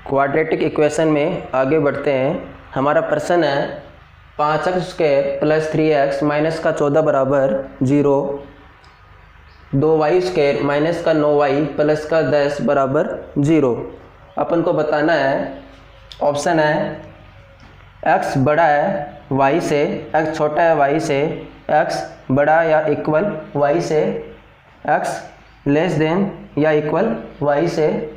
Quadratic equation में आगे बढ़ते हैं। हमारा प्रश्न है 5x² + 3x - का 14 बराबर 0, 2y² - का 9y + का 10 बराबर 0। अपन को बताना है, ऑप्शन है x बड़ा है y से, x छोटा है y से, x बड़ा या इक्वल y से, x लेस देन या इक्वल y से,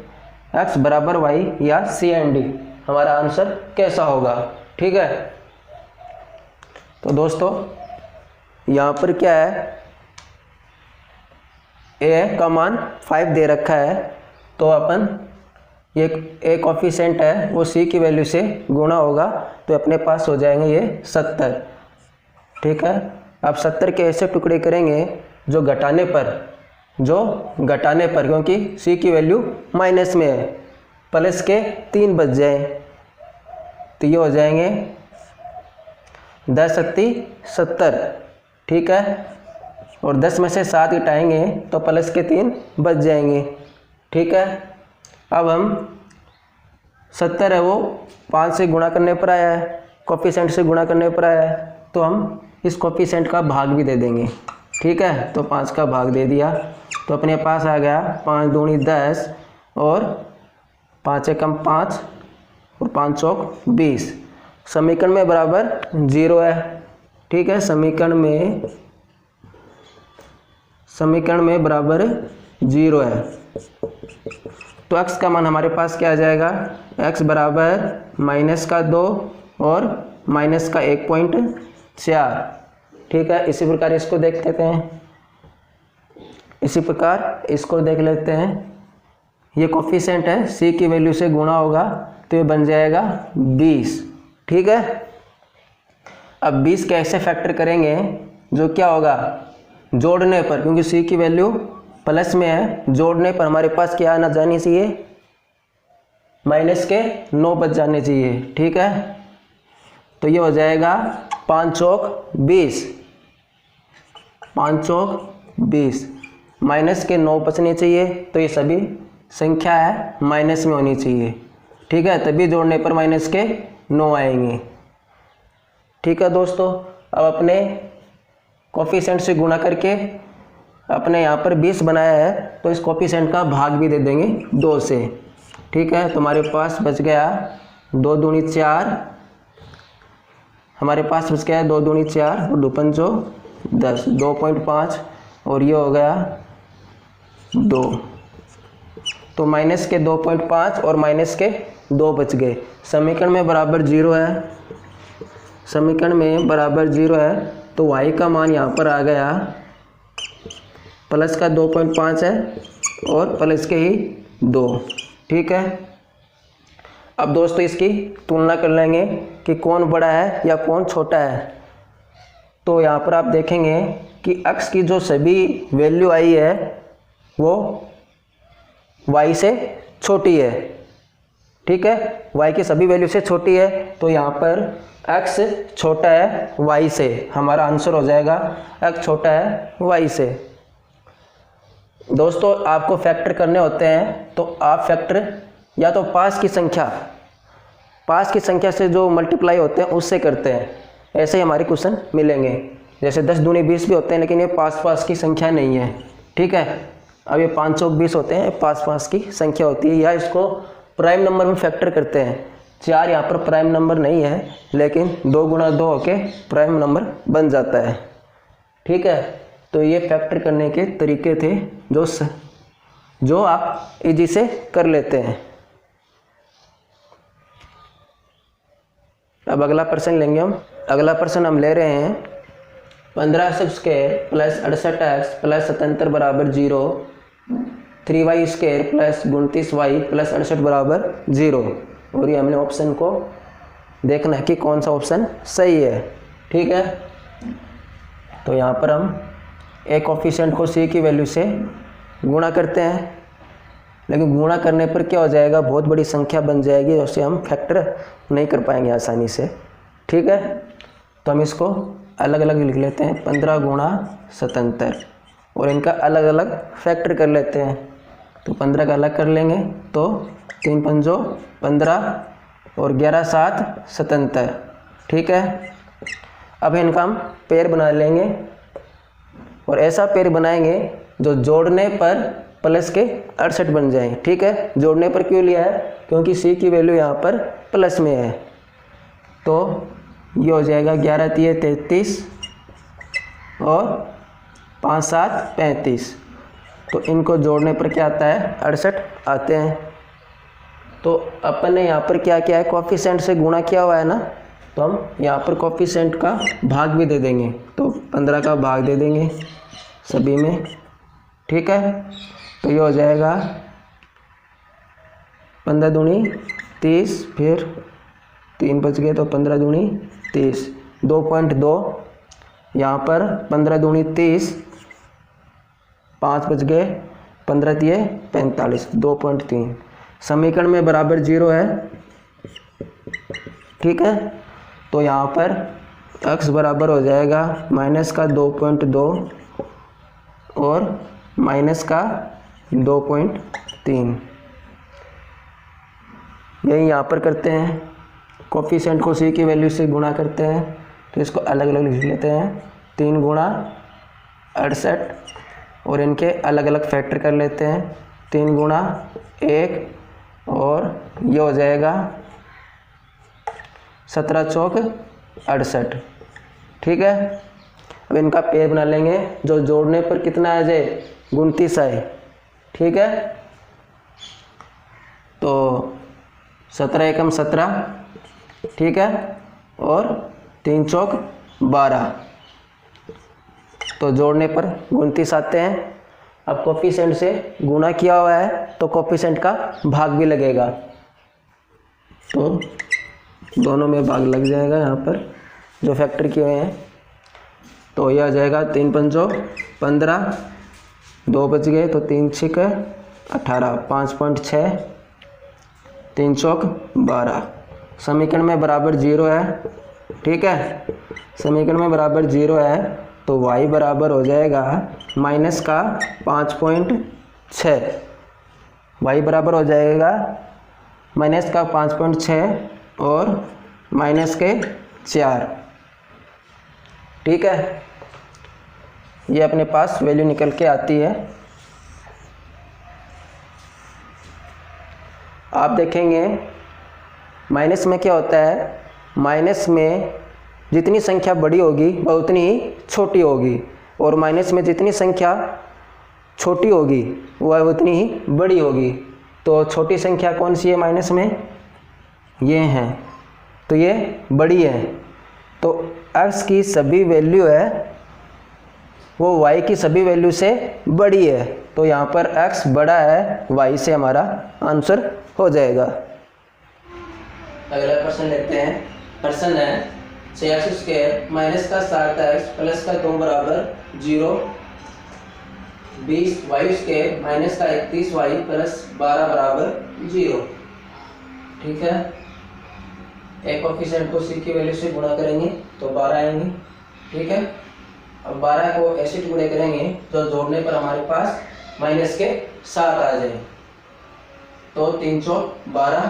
x बराबर y या C एंड D। हमारा आंसर कैसा होगा? ठीक है, तो दोस्तों यहाँ पर क्या है, a का मान 5 दे रखा है, तो अपन ये a कोफिशिएंट है वो c की वैल्यू से गुणा होगा, तो अपने पास हो जाएंगे ये 70। ठीक है, अब 70 के ऐसे टुकड़े करेंगे जो घटाने पर क्योंकि c की वैल्यू माइनस में है, प्लस के 3 बच जाए, तो ये हो जाएंगे 10 × 70। ठीक है, और 10 में से 7 घटाएंगे तो प्लस के 3 बच जाएंगे। ठीक है, अब हम 70 है वो 5 से गुणा करने पर आया है, कोफिशिएंट से गुणा करने पर आया है, तो हम इस कोफिशिएंट का भाग भी दे देंगे। ठीक है, तो 5 का भाग दे दिया, तो अपने पास आ गया 5 दूनी 10 और 5 एकम 5 और 5 चौक 20। समीकरण में बराबर 0 है। ठीक है, समीकरण में बराबर 0 है, तो x का मान हमारे पास क्या आ जाएगा, x बराबर -2 और -1.4। ठीक है, इसी प्रकार इसको देख लेते हैं। ये कोफिशिएंट है, c की वैल्यू से गुणा होगा तो ये बन जाएगा 20। ठीक है, अब 20 कैसे फैक्टर करेंगे, जो क्या होगा जोड़ने पर, क्योंकि c की वैल्यू प्लस में है, जोड़ने पर हमारे पास क्या आना जानी चाहिए, -9 बच जाने चाहिए। ठीक है, तो ये हो जाएगा 5 चौक 20, 5 चौक 20, -9 बचने चाहिए, तो ये सभी संख्या है माइनस में होनी चाहिए। ठीक है, तभी जोड़ने पर -9 आएंगे। ठीक है दोस्तों, अब अपने कोफिशिएंट से गुणा करके अपने यहाँ पर 20 बनाया है, तो इस कोफिशिएंट का भाग भी दे देंगे 2 से। ठीक है, तुम्हारे पास बच गया 2 दूनी 4, हमारे पास बच गया 2 दूनी 4 और 2 पंचो 10, 2.5 और ये हो गया 2, तो माइनस के 2.5 और -2 बच गए। समीकरण में बराबर 0 है, तो y का मान यहाँ पर आ गया प्लस का 2.5 है और प्लस के ही 2। ठीक है, अब दोस्तों इसकी तुलना कर लेंगे कि कौन बड़ा है या कौन छोटा है। तो यहाँ पर आप देखेंगे कि x की जो सभी वैल्यू आई है वो y से छोटी है। ठीक है, y की सभी वैल्यू से छोटी है, तो यहाँ पर x छोटा है y से, हमारा आंसर हो जाएगा x छोटा है y से। दोस्तों आपको फैक्टर करने होते हैं, तो आप फैक्टर या तो पास की संख्या से जो मल्टीप्लाई होते हैं उससे करते हैं, ऐसे ही हमारे क्वेश्चन मिलेंगे। जैसे 10 दूनी 20 भी होते हैं, लेकिन ये पास की संख्या नहीं है। ठीक है, अब ये 5 चौक 20 होते हैं, पास की संख्या होती है, या इसको प्राइम नंबर में फैक्टर करते हैं। 4 यहाँ पर प्राइम नंबर नहीं है, लेकिन 2 × 2 होके प्राइम नंबर बन जाता है। ठीक है, तो ये फैक्टर करने के तरीके थे जो आप इजी से कर लेते हैं। अब अगला प्रश्न लेंगे हम। अगला प्रश्न हम ले रहे हैं 15x² + 68x + 77 बराबर 0, 3y² + 29y + 68 बराबर 0। और ये हमने ऑप्शन को देखना है कि कौन सा ऑप्शन सही है। ठीक है, तो यहाँ पर हम एक कोफिशिएंट को c की वैल्यू से गुणा करते हैं, लेकिन गुणा करने पर क्या हो जाएगा, बहुत बड़ी संख्या बन जाएगी, उससे हम फैक्टर नहीं कर पाएंगे आसानी से। ठीक है, तो हम इसको अलग अलग लिख लेते हैं, 15 × 77, और इनका अलग अलग फैक्टर कर लेते हैं। तो 15 का अलग कर लेंगे तो 3 पंजो 15 और 11 7 77। ठीक है, अब इनका हम पेड़ बना लेंगे और ऐसा पेड़ बनाएंगे जो जोड़ने पर प्लस के 68 बन जाए। ठीक है, जोड़ने पर क्यों लिया है, क्योंकि सी की वैल्यू यहाँ पर प्लस में है। तो ये हो जाएगा 11 3 33 और 5 7 35। तो इनको जोड़ने पर क्या आता है, 68 आते हैं। तो अपन ने यहाँ पर क्या किया है, कोफिशिएंट से गुणा किया हुआ है ना, तो हम यहाँ पर कोफिशिएंट का भाग भी दे देंगे। तो 15 का भाग दे देंगे सभी में। ठीक है, तो ये हो जाएगा 15 दूनी 30, फिर 3 बच गए तो 15 दूनी 30, 2.2 यहाँ पर 15 दूनी 30, 5 बच गए, 15 दिए 45, 2.3। समीकरण में बराबर 0 है। ठीक है, तो यहाँ पर x बराबर हो जाएगा माइनस का 2.2 और माइनस का 2.3। यही यहाँ पर करते हैं, कोफिशिएंट को सी की वैल्यू से गुणा करते हैं। तो इसको अलग अलग लिख लेते हैं, 3 गुणा 68 और इनके अलग अलग फैक्टर कर लेते हैं, 3 गुणा 1 और ये हो जाएगा 17 चौक 68। ठीक है, अब इनका पेड़ बना लेंगे जो जोड़ने पर कितना आ जाए, 29 आए। ठीक है, तो 17 एकम 17। ठीक है, और 3 चौक 12, तो जोड़ने पर 29 आते हैं। अब कोफिशिएंट से गुणा किया हुआ है तो कोफिशिएंट का भाग भी लगेगा, तो दोनों में भाग लग जाएगा यहाँ पर जो फैक्टर किए हुए हैं। तो यह आ जाएगा 3 पंजो 15, 2 बच गए तो 3 6 18, 5.6, 3 चौक 12। समीकरण में बराबर 0 है। ठीक है, समीकरण में बराबर 0 है तो y बराबर हो जाएगा माइनस का 5.6, y बराबर हो जाएगा माइनस का 5.6 और माइनस के 4। ठीक है, ये अपने पास वैल्यू निकल के आती है। आप देखेंगे माइनस में क्या होता है, माइनस में जितनी संख्या बड़ी होगी वह उतनी ही छोटी होगी, और माइनस में जितनी संख्या छोटी होगी वह उतनी ही बड़ी होगी। तो छोटी संख्या कौन सी है माइनस में, ये हैं, तो ये बड़ी है। तो x की सभी वैल्यू है वो y की सभी वैल्यू से बड़ी है, तो यहाँ पर x बड़ा है y से, हमारा आंसर हो जाएगा। अगला प्रश्न लेते हैं। प्रश्न है 86 स्क्वायर माइनस का 7x प्लस का 2 बराबर 0, 20 वाई स्क्वायर माइनस का 31 वाई प्लस 12 बराबर 0। ठीक है, एक कोफिशिएंट को सी की वैल्यू से गुणा करेंगे तो 12 आएंगे। ठीक है, अब 12 को ऐसे गुणे करेंगे जो जोड़ने पर हमारे पास माइनस के 7 आ जाए, तो 3 चौक 12।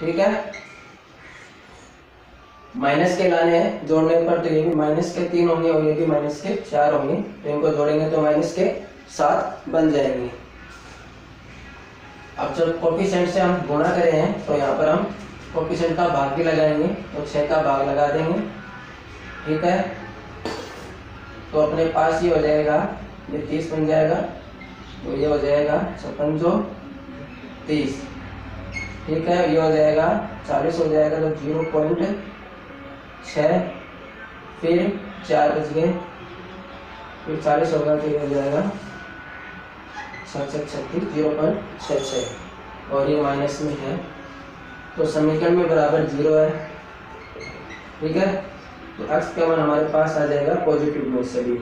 ठीक है, माइनस के लाने हैं जोड़ने पर, तो ये भी माइनस के 3 होंगे और ये भी माइनस के 4 होंगे, तो इनको जोड़ेंगे तो माइनस के 7 बन जाएंगे। अब जब कोफिशिएंट से हम गुणा करें हैं तो यहाँ पर हम कोफिशिएंट का भाग भी लगाएंगे, तो 6 का भाग लगा देंगे। ठीक है, तो अपने पास ये हो जाएगा, ये 30 बन जाएगा, तो ये हो जाएगा 56 30। ठीक है, ये हो जाएगा 40 हो जाएगा, तो 0.6, फिर 4 बच गए, फिर 40 होगा तो ये हो जाएगा 7 0.66 और ये माइनस में है, तो समीकरण में बराबर 0 है। ठीक है, तो x का मान हमारे पास आ जाएगा पॉजिटिव में सभी।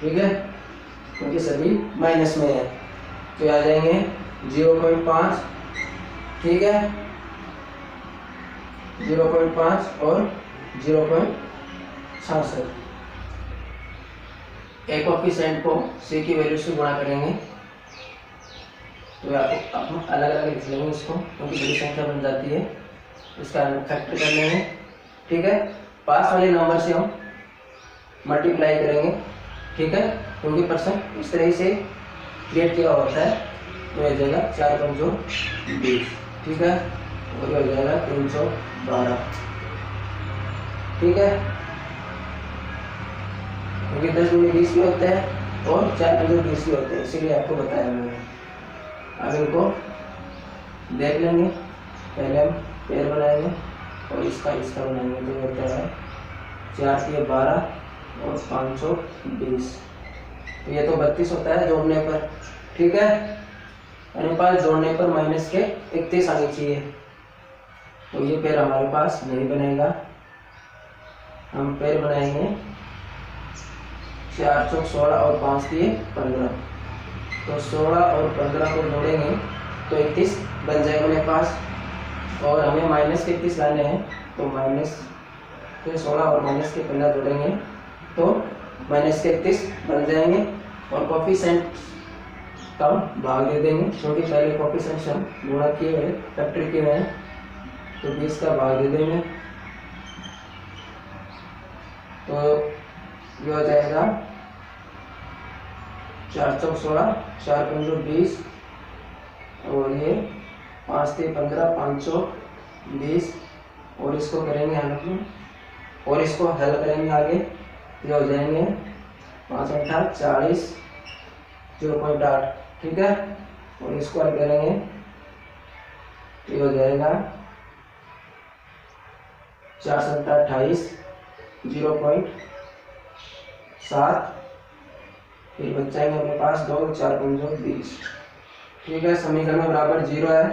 ठीक है, क्योंकि सभी माइनस में है, तो आ जाएंगे 0.5। ठीक है, 0.5 और 0.66। एक कोफिशिएंट को c की वैल्यू से गुणा करेंगे तो आपको आप अलग अलग लिख लेंगे इसको, क्योंकि बड़ी संख्या बन जाती है, इसका फैक्टर कर लेंगे। ठीक है, पास वाले नंबर से हम मल्टीप्लाई करेंगे। ठीक है, क्योंकि परसेंट इस तरह से क्रिएट किया होता है। तो हो जाएगा 4 पंचों 20। ठीक है, और हो जाएगा 312। ठीक है, क्योंकि 10 गुणे 20 भी होते हैं और 4 पंचों 20 भी होते हैं, इसीलिए आपको बताया मैंने। अब इनको देख लेंगे। पहले हम पेड़ बनाएंगे और इसका बनाएंगे। तो होता है 4 के 12 और 520। तो ये तो 32 होता है जोड़ने पर। ठीक है, अनुपात जोड़ने पर माइनस के 31 आनी चाहिए। तो ये पेड़ हमारे पास नहीं बनेगा। हम पेड़ बनाएंगे 4 चौक 16 और 5 दिए 15। तो 16 और 15 को जोड़ेंगे तो 31 बन जाएगा मेरे पास। और हमें माइनस के 31 लाने हैं, तो माइनस के 16 और माइनस के 15 जोड़ेंगे तो माइनस के 31 बन जाएंगे। और कोफिशिएंट का भाग दे देंगे, क्योंकि पहले कोफिशिएंट हम गुणा किए हुए फैक्टर किए हुए हैं, तो 20 का भाग दे देंगे। तो ये हो जाएगा 4 चौक 16, 4 पंचों 20 और ये 5 से 15, 520। और इसको करेंगे हल और इसको हल करेंगे आगे। ये हो जाएंगे 5 8 40, 0.8। ठीक है, और इसको हल करेंगे। ये हो जाएगा 4 7 28, 0.7। फिर बच जाएंगे अपने पास 2 4 पंचों 20। ठीक है, समीकरण में बराबर 0 है।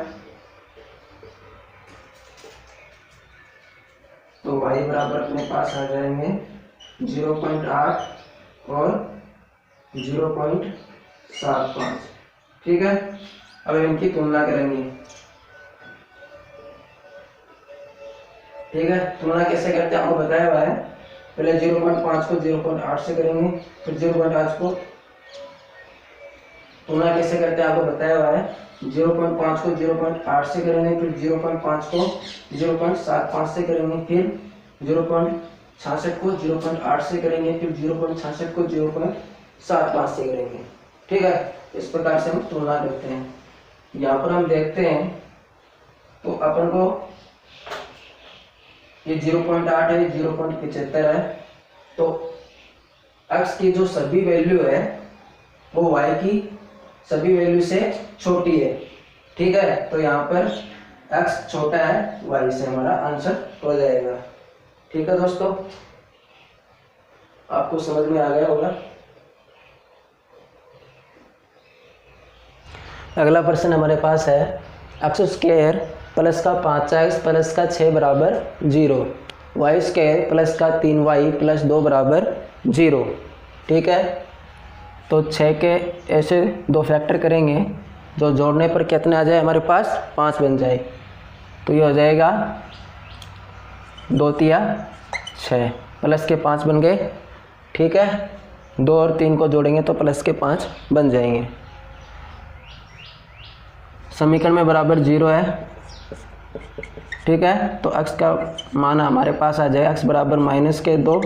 तो y बराबर अपने पास आ जाएंगे 0.8 और 0.75। ठीक है, अब इनकी तुलना करेंगे। ठीक है, तुलना कैसे करते हैं आपको बताया हुआ है। पहले 0.5 को 0.8 से करेंगे, फिर 0.8 को तुलना कैसे करते हैं आपको बताया हुआ है। 0.5 को 0.8 से करेंगे, फिर 0.5 को 0.75 से करेंगे, फिर 0.66 को 0.8 से करेंगे, फिर 0.66 को 0.75 से करेंगे। ठीक है, इस प्रकार से हम तुलना करते हैं। यहाँ पर हम देखते हैं तो अपन को ये 0.8 है, 0.75 है। तो x की जो सभी वैल्यू है वो y की सभी वैल्यू से छोटी है। ठीक है, तो यहाँ पर x छोटा है y से, हमारा आंसर हो जाएगा। ठीक है दोस्तों, आपको समझ में आ गया होगा। अगला प्रश्न हमारे पास है एक्स स्क्वायर प्लस का 5x प्लस का 6 बराबर 0, वाई स्क्वायर प्लस का 3y प्लस 2 बराबर 0। ठीक है, तो 6 के ऐसे 2 फैक्टर करेंगे, जो जोड़ने पर कितने आ जाए हमारे पास 5 बन जाए। तो ये हो जाएगा 2 तिया 6, प्लस के 5 बन गए। ठीक है, 2 और 3 को जोड़ेंगे तो प्लस के 5 बन जाएंगे। समीकरण में बराबर 0 है। ठीक है, तो x का मान हमारे पास आ जाएगा x बराबर माइनस के 2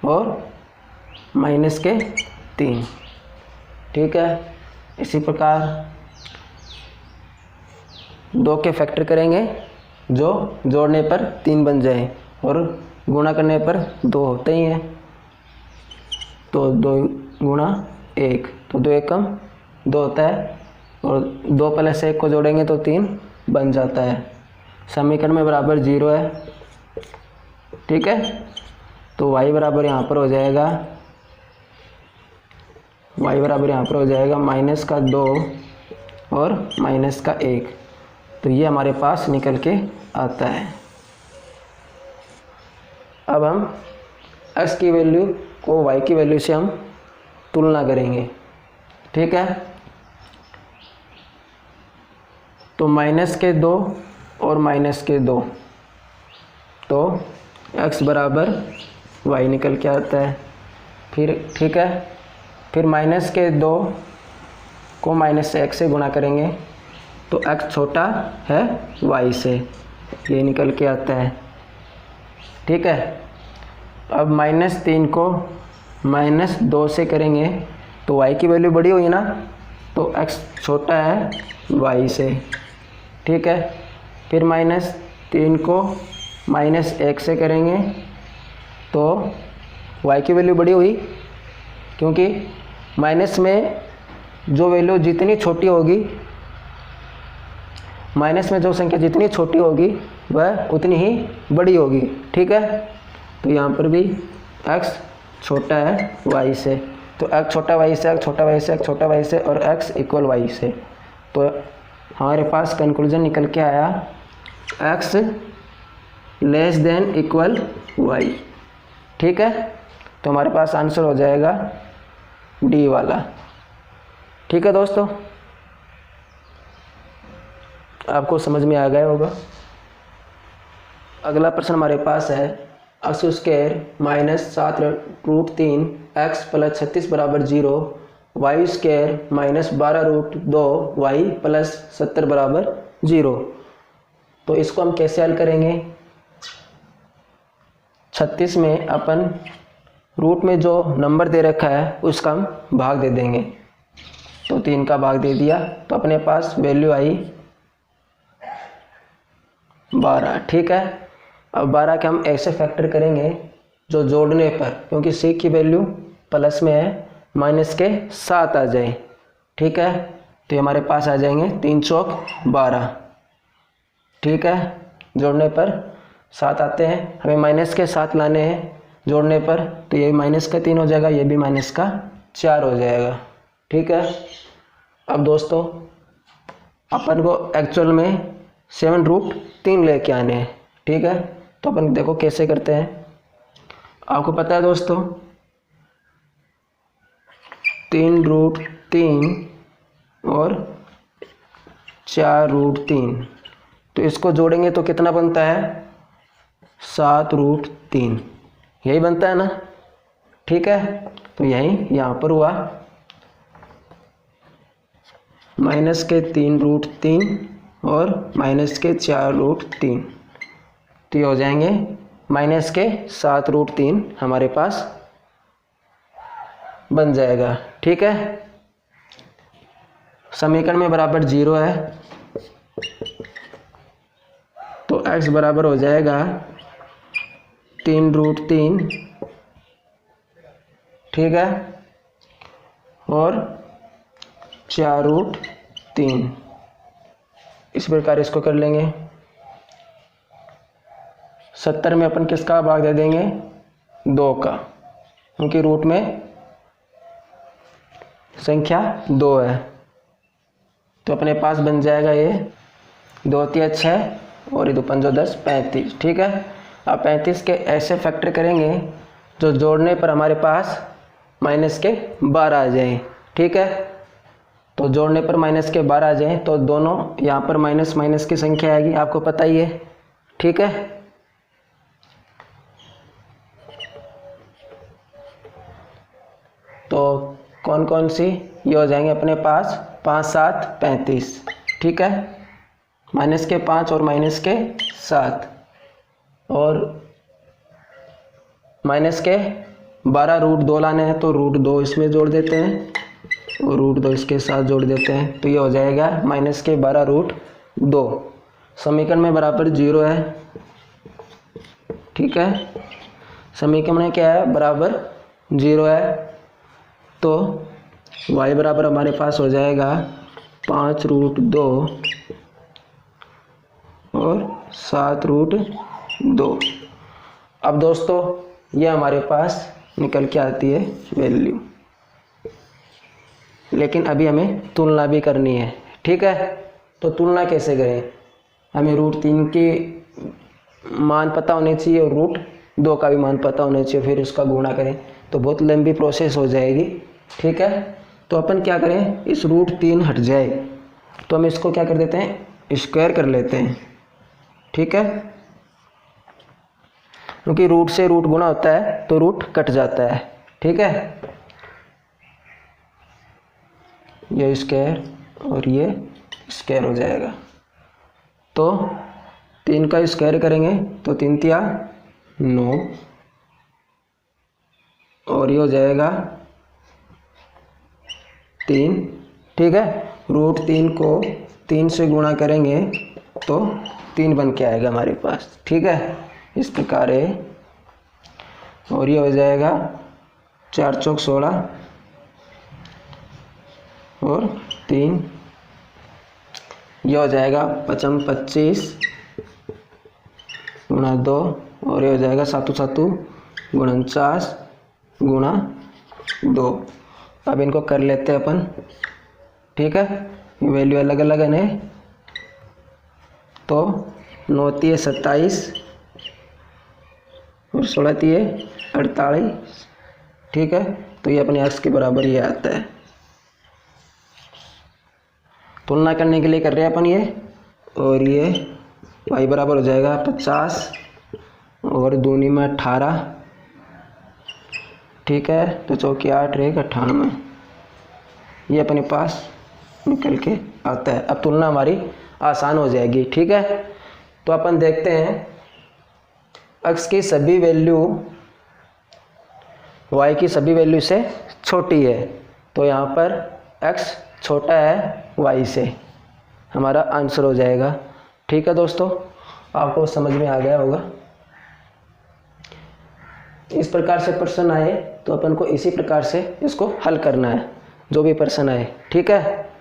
और माइनस के 3। ठीक है, इसी प्रकार 2 के फैक्टर करेंगे, जो जोड़ने पर 3 बन जाए और गुणा करने पर 2 होते ही हैं। तो 2 गुणा 1, तो 2 एकम 2 होता है, और 2 प्लस 1 को जोड़ेंगे तो 3 बन जाता है। समीकरण में बराबर 0 है। ठीक है, तो y बराबर यहाँ पर हो जाएगा, y बराबर यहाँ पर हो जाएगा माइनस का 2 और माइनस का 1। तो ये हमारे पास निकल के आता है। अब हम x की वैल्यू को y की वैल्यू से हम तुलना करेंगे। ठीक है, तो माइनस के 2 और माइनस के 2, तो x बराबर y निकल के आता है। फिर ठीक है, फिर माइनस के 2 को माइनस से x से गुणा करेंगे तो x छोटा है y से, ये निकल के आता है। ठीक है, अब -3 को -2 से करेंगे तो y की वैल्यू बड़ी हुई ना, तो x छोटा है y से। ठीक है, फिर -3 को -1 से करेंगे तो y की वैल्यू बड़ी हुई, क्योंकि माइनस में जो वैल्यू जितनी छोटी होगी, माइनस में जो संख्या जितनी छोटी होगी वह उतनी ही बड़ी होगी। ठीक है, तो यहाँ पर भी x छोटा है y से, तो x छोटा y से, x छोटा y से, x छोटा y से और x इक्वल y से। तो हमारे पास कंक्लूजन निकल के आया x less than equal y। ठीक है, तो हमारे पास आंसर हो जाएगा डी वाला। ठीक है दोस्तों, आपको समझ में आ गया होगा। अगला प्रश्न हमारे पास है x² -7√3 x + 36 = 0, y² -12√2 y + 70 = 0। तो इसको हम कैसे हल करेंगे? 36 में अपन रूट में जो नंबर दे रखा है उसका हम भाग दे देंगे, तो 3 का भाग दे दिया तो अपने पास वैल्यू आई 12। ठीक है, अब 12 के हम ऐसे फैक्टर करेंगे जो जोड़ने पर, क्योंकि c की वैल्यू प्लस में है, माइनस के 7 आ जाए। ठीक है, तो हमारे पास आ जाएंगे 3 चौक 12। ठीक है, जोड़ने पर 7 आते हैं, हमें माइनस के 7 लाने हैं जोड़ने पर, तो ये माइनस का 3 हो जाएगा, ये भी माइनस का 4 हो जाएगा। ठीक है, अब दोस्तों अपन को एक्चुअल में 7√3 लेके आने हैं। ठीक है, तो अपन देखो कैसे करते हैं। आपको पता है दोस्तों 3√3 और 4√3, तो इसको जोड़ेंगे तो कितना बनता है? 7√3, यही बनता है ना। ठीक है, तो यही यहाँ पर हुआ माइनस के 3√3 और माइनस के 4√3, तो ये हो जाएंगे माइनस के 7√3 हमारे पास बन जाएगा। ठीक है, समीकरण में बराबर 0 है, तो x बराबर हो जाएगा 3√3। ठीक है, और 4√3, इस प्रकार इसको कर लेंगे। 70 में अपन किसका भाग दे देंगे? 2 का, क्योंकि रूट में संख्या 2 है, तो अपने पास बन जाएगा ये 2 × 6 और 2 × 5 = 10, 35। ठीक है, अब 35 के ऐसे फैक्टर करेंगे जो जोड़ने पर हमारे पास माइनस के 12 आ जाए। ठीक है, तो जोड़ने पर माइनस के 12 आ जाए तो दोनों यहाँ पर माइनस माइनस की संख्या आएगी, आपको पता ही है। ठीक है, तो कौन कौन सी ये हो जाएंगे अपने पास? 5, 7, 35। ठीक है, माइनस के 5 और माइनस के 7, और माइनस के 12√2 लाने हैं तो √2 इसमें जोड़ देते हैं और √2 इसके साथ जोड़ देते हैं, तो ये हो जाएगा माइनस के 12√2। समीकरण में बराबर 0 है। ठीक है, समीकरण में क्या है? बराबर 0 है, तो y बराबर हमारे पास हो जाएगा 5√2 और 7√2। अब दोस्तों ये हमारे पास निकल के आती है वैल्यू, लेकिन अभी हमें तुलना भी करनी है। ठीक है, तो तुलना कैसे करें? हमें √3 के मान पता होने चाहिए और √2 का भी मान पता होना चाहिए, फिर उसका गुणा करें तो बहुत लंबी प्रोसेस हो जाएगी। ठीक है, तो अपन क्या करें, इस √3 हट जाए तो हम इसको क्या कर देते हैं? स्क्वायर कर लेते हैं। ठीक है, क्योंकि रूट से रूट गुणा होता है तो रूट कट जाता है। ठीक है, ये स्क्वायर और ये स्क्वायर हो जाएगा। तो 3 का स्क्वायर करेंगे तो 3 तिया 9 और ये हो जाएगा 3। ठीक है, √3 को 3 से गुणा करेंगे तो 3 बन के आएगा हमारे पास। ठीक है, इस प्रकार है। और ये हो जाएगा 4 चौक 16 और 3, ये हो जाएगा 5 25 गुणा 2 और ये हो जाएगा 7 7 49 गुणा 2। अब इनको कर लेते हैं अपन। ठीक है, वैल्यू अलग अलग है तो 9 तिये 27 और 16 तिये 48। ठीक है, तो ये अपने x के बराबर ये आता है। तुलना करने के लिए कर रहे हैं अपन ये, और ये y बराबर हो जाएगा 50 और दूनी में 18। ठीक है, तो चौकी 8 रहेगा 98। ये अपने पास निकल के आता है। अब तुलना हमारी आसान हो जाएगी। ठीक है, तो अपन देखते हैं x की सभी वैल्यू y की सभी वैल्यू से छोटी है, तो यहाँ पर x छोटा है y से, हमारा आंसर हो जाएगा। ठीक है दोस्तों, आपको समझ में आ गया होगा। इस प्रकार से प्रश्न आए तो अपन को इसी प्रकार से इसको हल करना है, जो भी प्रश्न आए। ठीक है।